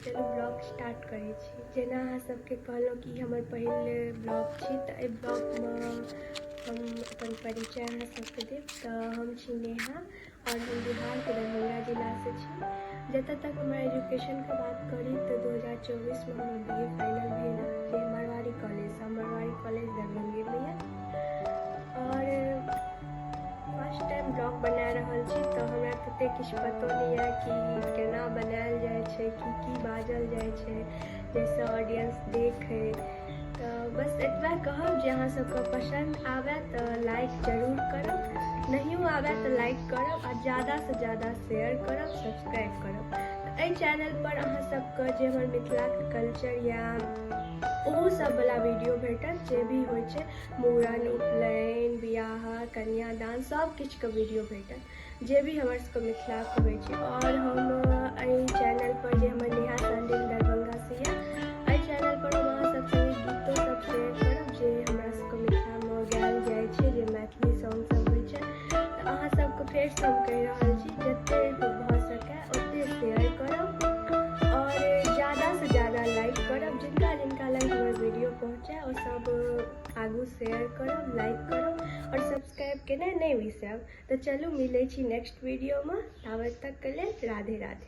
चलू blog start करै छी। जेना अहाँ सबके कहलहुँ कि हमर पहिल ब्लॉग छी, तऽ एहि ब्लॉगमे हम अपन परिचय अहाँ सबके देब। तऽ हम छी नेहा और हम बिहारके दरभंगा जिलासँ छी। जतऽ तक हमर एजुकेशनके बात करी तऽ 2024 में हमर BA फाइनल भेल जे मारवाड़ी कॉलेज दरभंगेमे यऽ। और फर्स्ट टाइम ब्लॉग बना रहल छी, तऽ हमरा तते किछु पतो नहीं है कि केना बनायल जाइ छै, की बाजल जाइ छै जाहिसँ ऑडियंस देखे। तऽ बस एतबा कहब जे अहाँ सबके पसंद आवे तऽ लाइक जरूर करब, नहियो आवे तऽ लाइक करब और ज़्यादासँ ज़्यादा शेयर करब, सब्सक्राइब करब। तऽ एहि चैनल पर अहाँ सबके जे हमर मिथिलाके कल्चर या ओहो सब वाला वीडियो भेटत, जे भी होइ छै मूड़न, उपनयन, बियाह, कन्यादान, सब किछु के वीडियो भेटत जे भी हमर सबके मिथिलाके होइ छै। और हम एहि चैनल पर जे हमर नेहा सैंडल दरभंगा से यऽ, एहि चैनल पर हम अहाँ सब संगे गीतो सब शेयर करब जे हमरा सबके मिथिलामे गायल जाइ छै, जे मैथिली सॉन्ग सब होइ छै। तऽ अहाँ सबके फेरसँ हम कहि रहल छी, जतेक भऽ सकै ओते शेयर करब और ज़्यादासँ ज़्यादा लाइक करब। जिनका जिनका लग हमर वीडियो पहुँचे ओ सब आगू शेयर करब, लाइक करब और सब्सक्राइब केनाइ नहीं बिसरब। तो चलू मिलै छी नेक्स्ट वीडियो में, ताबत तक के लेल राधे राधे।